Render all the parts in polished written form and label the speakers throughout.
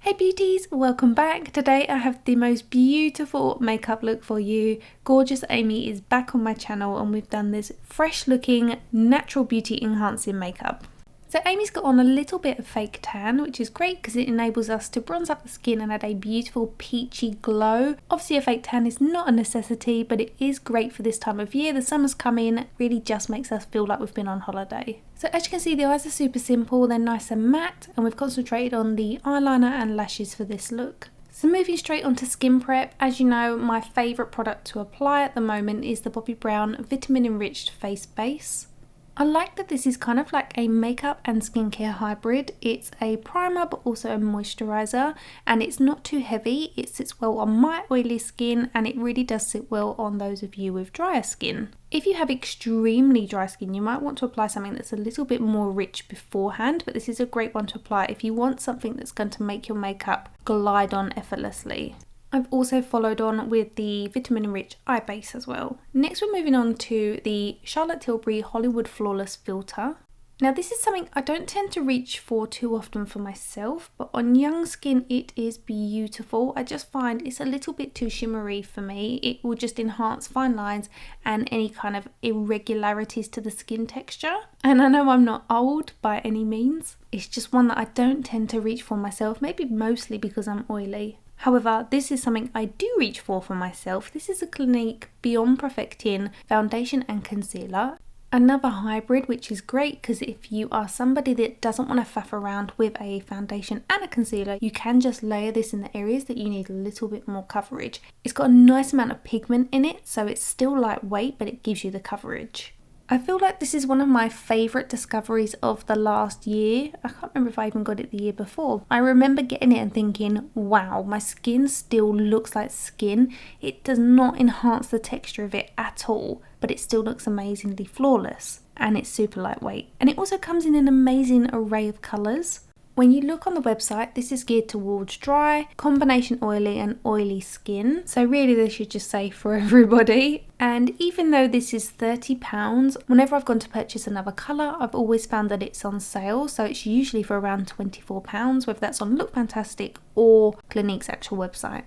Speaker 1: Hey beauties, welcome back. Today I have the most beautiful makeup look for you. Gorgeous Amy is back on my channel and we've done this fresh looking natural beauty enhancing makeup. So Amy's got on a little bit of fake tan, which is great because it enables us to bronze up the skin and add a beautiful peachy glow. Obviously a fake tan is not a necessity, but it is great for this time of year. The summer's coming, really just makes us feel like we've been on holiday. So as you can see, the eyes are super simple, they're nice and matte, and we've concentrated on the eyeliner and lashes for this look. So moving straight onto skin prep, as you know, my favourite product to apply at the moment is the Bobbi Brown Vitamin Enriched Face Base. I like that this is kind of like a makeup and skincare hybrid. It's a primer but also a moisturiser, and it's not too heavy. It sits well on my oily skin and it really does sit well on those of you with drier skin. If you have extremely dry skin, you might want to apply something that's a little bit more rich beforehand, but this is a great one to apply if you want something that's going to make your makeup glide on effortlessly. I've also followed on with the Vitamin Enriched Eye Base as well. Next we're moving on to the Charlotte Tilbury Hollywood Flawless Filter. Now this is something I don't tend to reach for too often for myself, but on young skin it is beautiful. I just find it's a little bit too shimmery for me. It will just enhance fine lines and any kind of irregularities to the skin texture. And I know I'm not old by any means. It's just one that I don't tend to reach for myself, maybe mostly because I'm oily. However, this is something I do reach for myself. This is a Clinique Beyond Perfecting Foundation and Concealer. Another hybrid, which is great because if you are somebody that doesn't want to faff around with a foundation and a concealer, you can just layer this in the areas that you need a little bit more coverage. It's got a nice amount of pigment in it, so it's still lightweight, but it gives you the coverage. I feel like this is one of my favourite discoveries of the last year. I can't remember if I even got it the year before. I remember getting it and thinking, wow, my skin still looks like skin. It does not enhance the texture of it at all, but it still looks amazingly flawless. And it's super lightweight. And it also comes in an amazing array of colours. When you look on the website, this is geared towards dry, combination oily and oily skin. So really they should just say for everybody. And even though this is £30, whenever I've gone to purchase another colour, I've always found that it's on sale. So it's usually for around £24, whether that's on Look Fantastic or Clinique's actual website.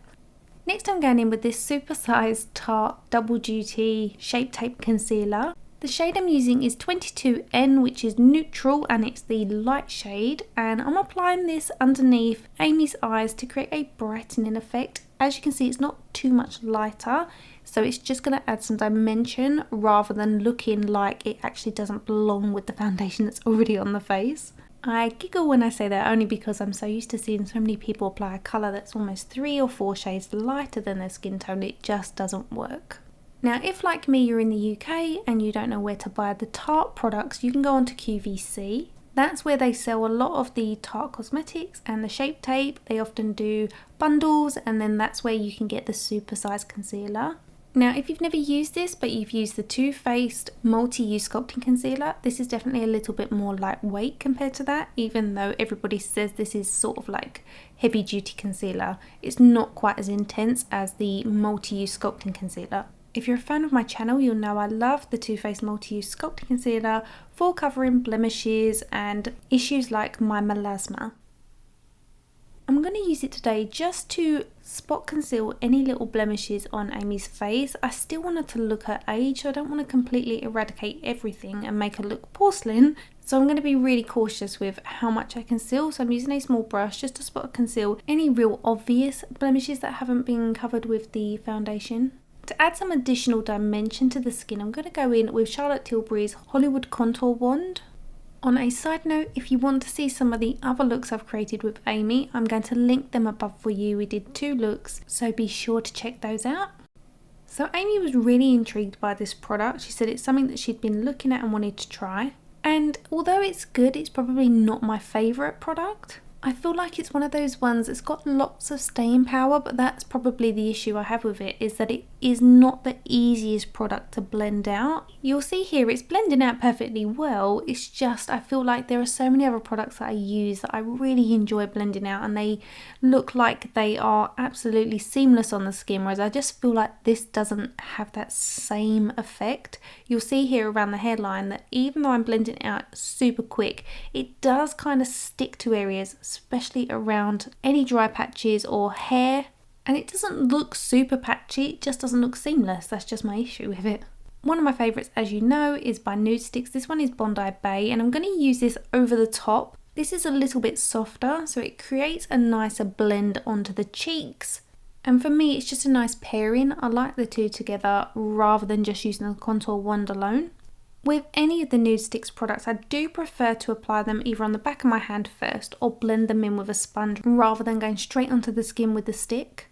Speaker 1: Next I'm going in with this supersized Tarte Double Duty Shape Tape Concealer. The shade I'm using is 22N, which is neutral and it's the light shade, and I'm applying this underneath Amy's eyes to create a brightening effect. As you can see, it's not too much lighter, so it's just going to add some dimension rather than looking like it actually doesn't belong with the foundation that's already on the face. I giggle when I say that only because I'm so used to seeing so many people apply a colour that's almost 3 or 4 shades lighter than their skin tone. It just doesn't work. Now if like me you're in the UK and you don't know where to buy the Tarte products, you can go on to QVC. That's where they sell a lot of the Tarte cosmetics and the Shape Tape. They often do bundles, and then that's where you can get the supersized concealer. Now if you've never used this but you've used the Too Faced Multi-Use Sculpting Concealer, this is definitely a little bit more lightweight compared to that, even though everybody says this is sort of like heavy duty concealer. It's not quite as intense as the Multi-Use Sculpting Concealer. If you're a fan of my channel, you'll know I love the Too Faced Multi-Use Sculpting Concealer for covering blemishes and issues like my melasma. I'm going to use it today just to spot conceal any little blemishes on Amy's face. I still want her to look her age, so I don't want to completely eradicate everything and make her look porcelain. So I'm going to be really cautious with how much I conceal. So I'm using a small brush just to spot and conceal any real obvious blemishes that haven't been covered with the foundation. To add some additional dimension to the skin, I'm going to go in with Charlotte Tilbury's Hollywood Contour Wand. On a side note, if you want to see some of the other looks I've created with Amy, I'm going to link them above for you. We did 2 looks, so be sure to check those out. So Amy was really intrigued by this product. She said it's something that she'd been looking at and wanted to try. And although it's good, it's probably not my favourite product. I feel like it's one of those ones that's got lots of staying power, but that's probably the issue I have with it, is that it is not the easiest product to blend out. You'll see here it's blending out perfectly well. It's just I feel like there are so many other products that I use that I really enjoy blending out, and they look like they are absolutely seamless on the skin, whereas I just feel like this doesn't have that same effect. You'll see here around the hairline that even though I'm blending it out super quick, it does kind of stick to areas especially around any dry patches or hair. And it doesn't look super patchy, it just doesn't look seamless. That's just my issue with it. One of my favourites, as you know, is by Nude Sticks. This one is Bondi Bay, and I'm going to use this over the top. This is a little bit softer, so it creates a nicer blend onto the cheeks. And for me, it's just a nice pairing. I like the two together rather than just using the contour wand alone. With any of the Nude Sticks products, I do prefer to apply them either on the back of my hand first or blend them in with a sponge rather than going straight onto the skin with the stick.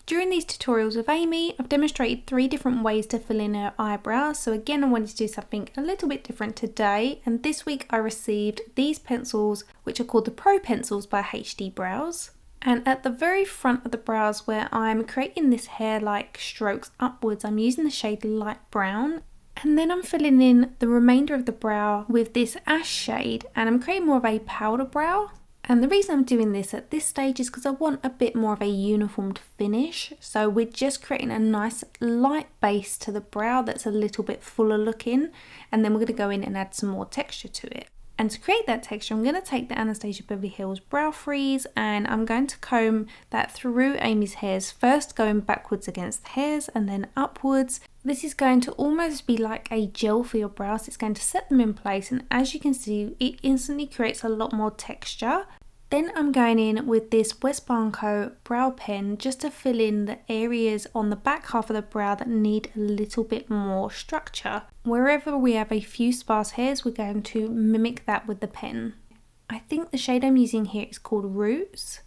Speaker 1: During these tutorials with Amy, I've demonstrated 3 different ways to fill in her eyebrows. So again, I wanted to do something a little bit different today. And this week I received these pencils, which are called the Pro Pencils by HD Brows. And at the very front of the brows where I'm creating this hair-like strokes upwards, I'm using the shade Light Brown. And then I'm filling in the remainder of the brow with this ash shade, and I'm creating more of a powder brow. And the reason I'm doing this at this stage is because I want a bit more of a uniformed finish. So we're just creating a nice light base to the brow that's a little bit fuller looking, and then we're going to go in and add some more texture to it. And to create that texture, I'm going to take the Anastasia Beverly Hills Brow Freeze, and I'm going to comb that through Amy's hairs, first going backwards against the hairs and then upwards. This is going to almost be like a gel for your brows. It's going to set them in place, and as you can see, it instantly creates a lot more texture. Then I'm going in with this West Barnco brow pen just to fill in the areas on the back half of the brow that need a little bit more structure. Wherever we have a few sparse hairs, we're going to mimic that with the pen. I think the shade I'm using here is called Roots.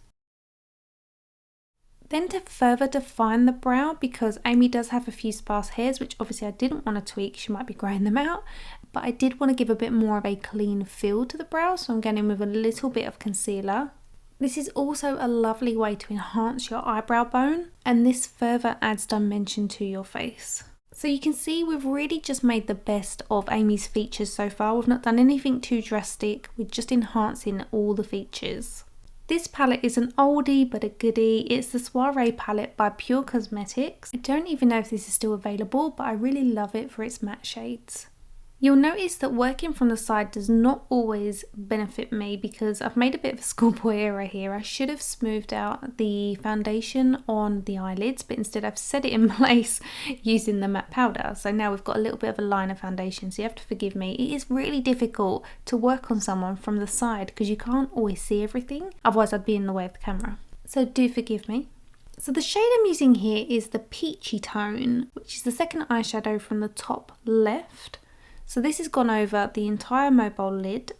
Speaker 1: Then to further define the brow, because Amy does have a few sparse hairs, which obviously I didn't want to tweak, she might be growing them out, but I did want to give a bit more of a clean feel to the brow, so I'm going in with a little bit of concealer. This is also a lovely way to enhance your eyebrow bone, and this further adds dimension to your face. So you can see we've really just made the best of Amy's features so far. We've not done anything too drastic, we're just enhancing all the features. This palette is an oldie but a goodie. It's the Soiree palette by Pure Cosmetics. I don't even know if this is still available, but I really love it for its matte shades. You'll notice that working from the side does not always benefit me because I've made a bit of a schoolboy error here. I should have smoothed out the foundation on the eyelids, but instead I've set it in place using the matte powder. So now we've got a little bit of a liner foundation, so you have to forgive me. It is really difficult to work on someone from the side because you can't always see everything, otherwise I'd be in the way of the camera. So do forgive me. So the shade I'm using here is the Peachy tone, which is the second eyeshadow from the top left. So this has gone over the entire mobile lid.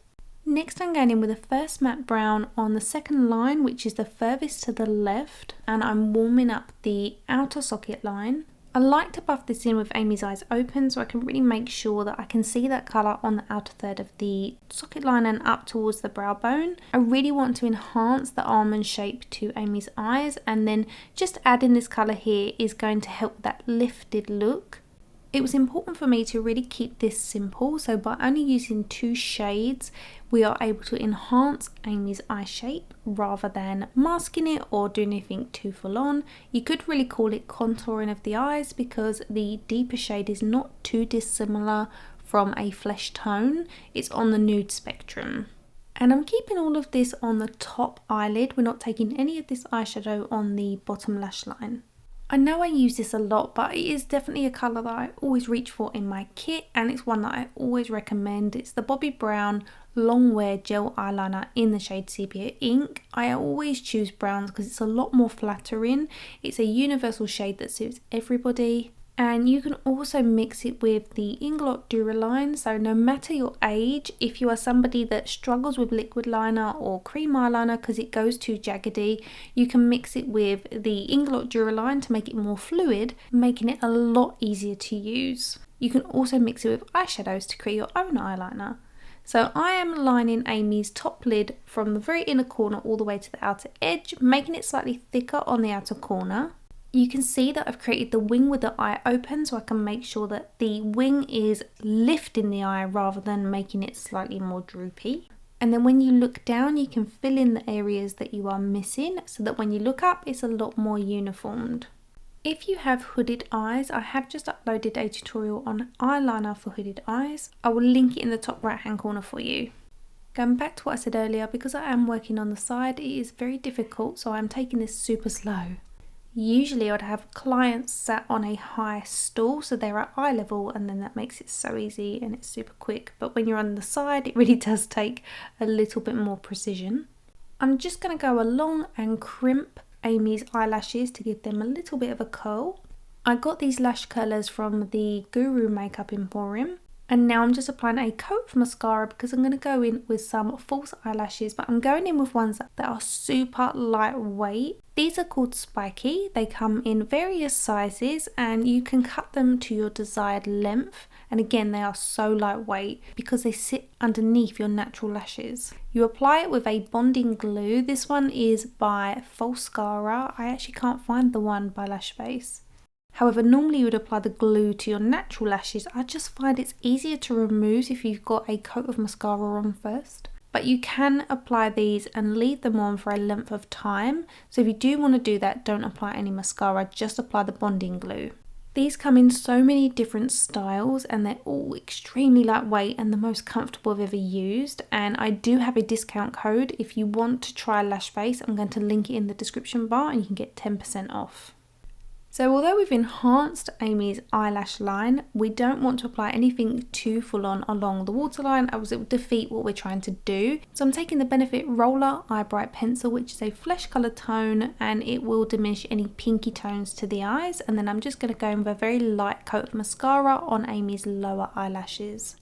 Speaker 1: Next I'm going in with the first matte brown on the second line, which is the furthest to the left, and I'm warming up the outer socket line. I like to buff this in with Amy's eyes open so I can really make sure that I can see that colour on the outer third of the socket line and up towards the brow bone. I really want to enhance the almond shape to Amy's eyes, and then just adding this colour here is going to help that lifted look. It was important for me to really keep this simple, so by only using 2 shades we are able to enhance Amy's eye shape rather than masking it or doing anything too full on. You could really call it contouring of the eyes because the deeper shade is not too dissimilar from a flesh tone. It's on the nude spectrum. And I'm keeping all of this on the top eyelid. We're not taking any of this eyeshadow on the bottom lash line. I know I use this a lot, but it is definitely a colour that I always reach for in my kit, and it's one that I always recommend. It's the Bobbi Brown Long Wear Gel Eyeliner in the shade Sepia Ink. I always choose browns because it's a lot more flattering. It's a universal shade that suits everybody. And you can also mix it with the Inglot Duraline, so no matter your age, if you are somebody that struggles with liquid liner or cream eyeliner because it goes too jaggedy, you can mix it with the Inglot Duraline to make it more fluid, making it a lot easier to use. You can also mix it with eyeshadows to create your own eyeliner. So I am lining Amy's top lid from the very inner corner all the way to the outer edge, making it slightly thicker on the outer corner. You can see that I've created the wing with the eye open, so I can make sure that the wing is lifting the eye rather than making it slightly more droopy. And then when you look down, you can fill in the areas that you are missing so that when you look up, it's a lot more uniformed. If you have hooded eyes, I have just uploaded a tutorial on eyeliner for hooded eyes. I will link it in the top right hand corner for you. Going back to what I said earlier, because I am working on the side, it is very difficult, so I'm taking this super slow. Usually I'd have clients sat on a high stool so they're at eye level, and then that makes it so easy and it's super quick. But when you're on the side, it really does take a little bit more precision. I'm just going to go along and crimp Amy's eyelashes to give them a little bit of a curl. I got these lash curlers from the Guru Makeup Emporium. And now I'm just applying a coat of mascara because I'm going to go in with some false eyelashes, but I'm going in with ones that are super lightweight. These are called spiky. They come in various sizes and you can cut them to your desired length. And again, they are so lightweight because they sit underneath your natural lashes. You apply it with a bonding glue. This one is by Falscara. I actually can't find the one by Lash Base. However, normally you would apply the glue to your natural lashes. I just find it's easier to remove if you've got a coat of mascara on first. But you can apply these and leave them on for a length of time. So if you do want to do that, don't apply any mascara, just apply the bonding glue. These come in so many different styles and they're all extremely lightweight and the most comfortable I've ever used. And I do have a discount code. If you want to try Lash Base, I'm going to link it in the description bar and you can get 10% off. So although we've enhanced Amy's eyelash line, we don't want to apply anything too full on along the waterline as it will defeat what we're trying to do. So I'm taking the Benefit Roller Eye Bright Pencil, which is a flesh colour tone, and it will diminish any pinky tones to the eyes. And then I'm just going to go in with a very light coat of mascara on Amy's lower eyelashes.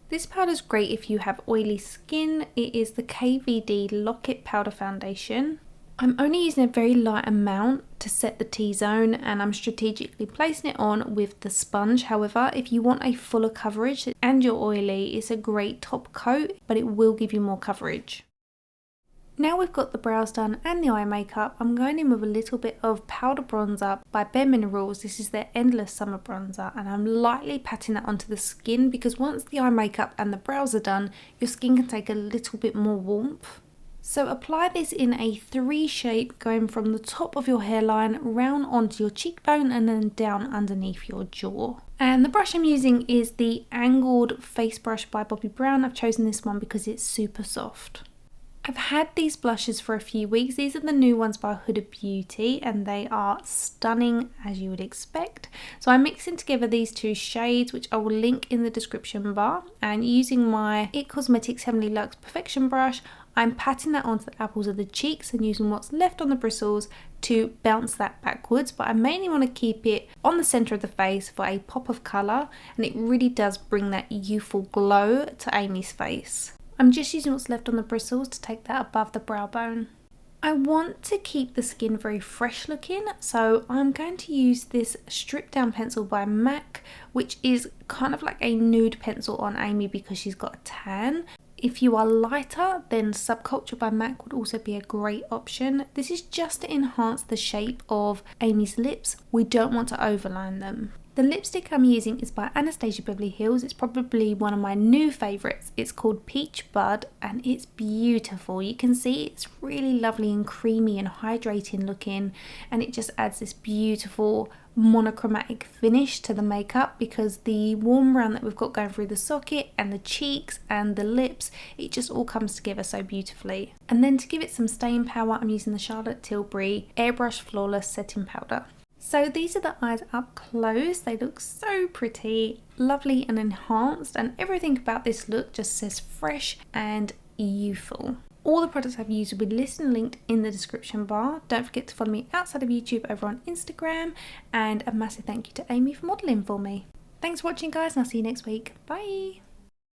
Speaker 1: This powder is great if you have oily skin. It is the KVD Lock-It Powder Foundation. I'm only using a very light amount to set the T-zone and I'm strategically placing it on with the sponge. However, if you want a fuller coverage and you're oily, it's a great top coat, but it will give you more coverage. Now we've got the brows done and the eye makeup, I'm going in with a little bit of powder bronzer by Bare Minerals. This is their Endless Summer Bronzer and I'm lightly patting that onto the skin because once the eye makeup and the brows are done, your skin can take a little bit more warmth. So apply this in a 3 shape going from the top of your hairline round onto your cheekbone and then down underneath your jaw. And the brush I'm using is the Angled Face Brush by Bobbi Brown. I've chosen this one because it's super soft. I've had these blushes for a few weeks. These are the new ones by Huda Beauty and they are stunning as you would expect. So I'm mixing together these 2 shades, which I will link in the description bar, and using my IT Cosmetics Heavenly Luxe Perfection brush, I'm patting that onto the apples of the cheeks and using what's left on the bristles to bounce that backwards, but I mainly want to keep it on the centre of the face for a pop of colour, and it really does bring that youthful glow to Amy's face. I'm just using what's left on the bristles to take that above the brow bone. I want to keep the skin very fresh looking, so I'm going to use this Strip Down pencil by MAC, which is kind of like a nude pencil on Amy because she's got a tan. If you are lighter, then Subculture by MAC would also be a great option. This is just to enhance the shape of Amy's lips. We don't want to overline them. The lipstick I'm using is by Anastasia Beverly Hills. It's probably one of my new favourites. It's called Peach Bud and it's beautiful. You can see it's really lovely and creamy and hydrating looking, and it just adds this beautiful monochromatic finish to the makeup because the warm brown that we've got going through the socket and the cheeks and the lips, it just all comes together so beautifully. And then to give it some staying power, I'm using the Charlotte Tilbury Airbrush Flawless Setting Powder. So these are the eyes up close. They look so pretty, lovely and enhanced, and everything about this look just says fresh and youthful. All the products I've used will be listed and linked in the description bar. Don't forget to follow me outside of YouTube over on Instagram, and a massive thank you to Amy for modelling for me. Thanks for watching guys, and I'll see you next week. Bye!